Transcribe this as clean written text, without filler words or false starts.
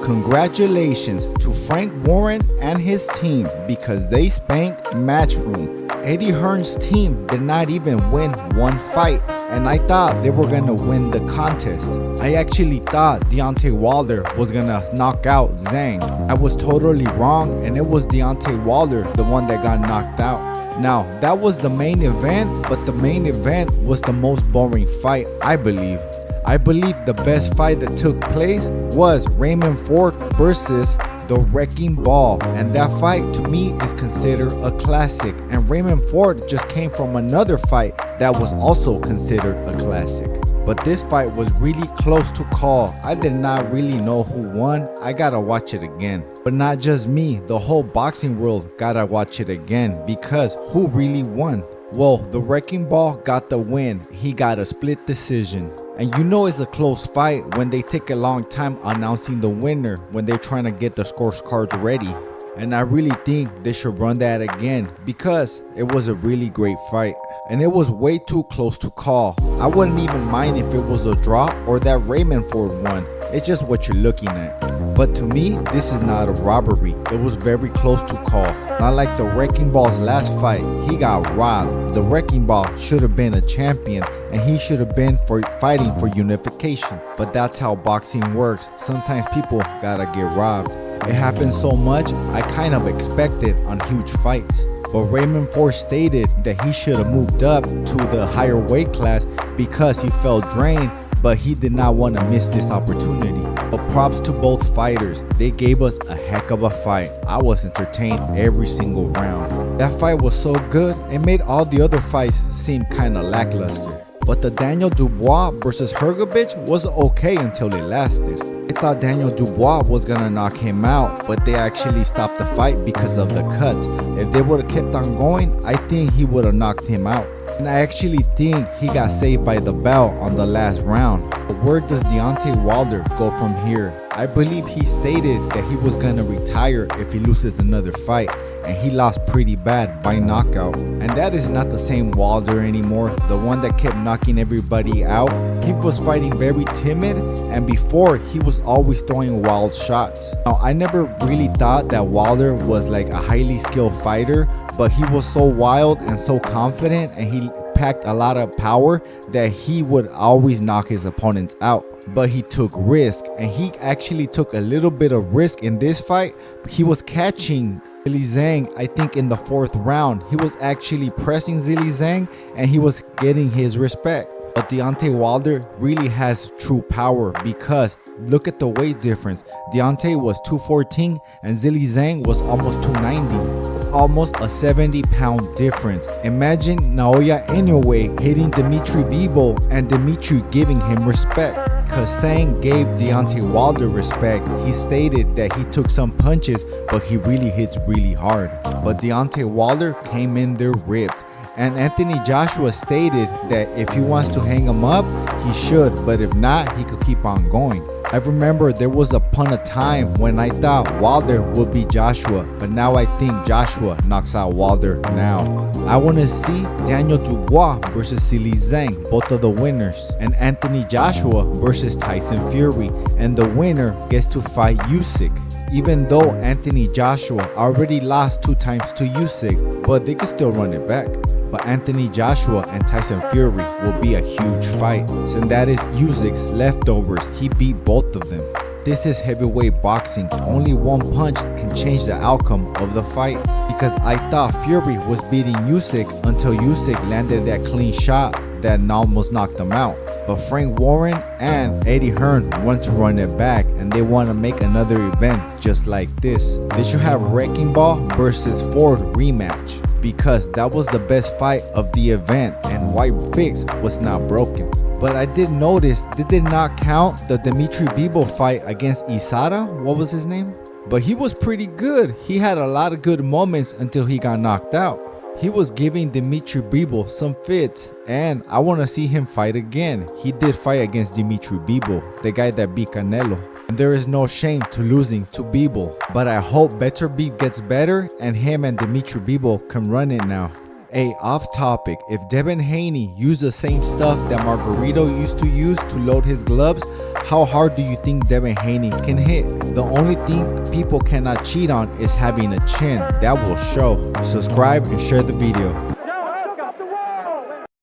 Congratulations to Frank Warren and his team because they spanked Matchroom. Eddy Hearn's team did not even win one fight, and I thought they were gonna win the contest. I actually thought Deontay Wilder was gonna knock out Zhang. I was totally wrong, and it was Deontay Wilder, the one that got knocked out. Now, that was the main event, but the main event was the most boring fight, I believe. I believe the best fight that took place was Raymond Ford versus the Wrecking Ball, and that fight to me is considered a classic, and Raymond Ford just came from another fight that was also considered a classic. But this fight was really close to call. I did not really know who won. I gotta watch it again. But not just me, the whole boxing world gotta watch it again, because who really won? Well, the Wrecking Ball got the win. He got a split decision. And you know it's a close fight when they take a long time announcing the winner when they're trying to get the scorecards ready. And I really think they should run that again because it was a really great fight. And it was way too close to call. I wouldn't even mind if it was a draw or that Raymond Ford won. It's just what you're looking at. But to me, this is not a robbery. It was very close to call. Not like the Wrecking Ball's last fight. He got robbed. The Wrecking Ball should have been a champion, and he should have been fighting for unification. But that's how boxing works. Sometimes people gotta get robbed. It happens so much, I kind of expected on huge fights. But Raymond Ford stated that he should have moved up to the higher weight class because he felt drained, but he did not want to miss this opportunity. But props to both fighters. They gave us a heck of a fight. I was entertained every single round. That fight was so good, it made all the other fights seem kind of lackluster. But the Daniel Dubois versus Hrgovic was okay until it lasted. I thought Daniel Dubois was gonna knock him out, but they actually stopped the fight because of the cuts. If they would have kept on going, I think he would have knocked him out. And I actually think he got saved by the bell on the last round. But where does Deontay Wilder go from here? I believe he stated that he was gonna retire if he loses another fight, and he lost pretty bad by knockout. And that is not the same Wilder anymore, the one that kept knocking everybody out. He was fighting very timid, and before he was always throwing wild shots. Now, I never really thought that Wilder was like a highly skilled fighter, but he was so wild and so confident, and he packed a lot of power that he would always knock his opponents out. But he took risk, and he actually took a little bit of risk in this fight. He was catching Zhilei Zhang, I think in the 4th round. He was actually pressing Zhilei Zhang, and he was getting his respect. But Deontay Wilder really has true power because look at the weight difference. Deontay was 214 and Zhilei Zhang was almost 290. It's almost a 70-pound difference. Imagine Naoya Inoue hitting Dimitri Bivol and Dimitri giving him respect. Because Zhang gave Deontay Wilder respect. He stated that he took some punches, but he really hits really hard. But Deontay Wilder came in there ripped. And Anthony Joshua stated that if he wants to hang him up, he should, but if not, he could keep on going. I remember there was upon a time when I thought Wilder would beat Joshua, but now I think Joshua knocks out Wilder now. I want to see Daniel Dubois versus Zhilei Zhang, both of the winners, and Anthony Joshua versus Tyson Fury, and the winner gets to fight Usyk. Even though Anthony Joshua already lost 2 times to Usyk, but they could still run it back. But Anthony Joshua and Tyson Fury will be a huge fight, and that is Usyk's leftovers. He beat both of them. This is heavyweight boxing. Only one punch can change the outcome of the fight, because I thought Fury was beating Usyk until Usyk landed that clean shot that almost knocked him out. But Frank Warren and Eddy Hearn want to run it back, and they want to make another event just like this. They should have Wrecking Ball versus Ford rematch, because that was the best fight of the event and White Fix was not broken. But I did notice they did not count the Dimitri Bivol fight against Isada. What was his name? But he was pretty good. He had a lot of good moments until he got knocked out. He was giving Dimitri Bivol some fits, and I want to see him fight again. He did fight against Dimitri Bivol, the guy that beat Canelo. And there is no shame to losing to Bivol, but I hope Better Beef gets better and him and Dimitri Bivol can run it now. Hey, off topic, if Devin Haney used the same stuff that Margarito used to use to load his gloves, How hard do you think Devin Haney can hit? The only thing people cannot cheat on is having a chin. That will show. Subscribe and share the video.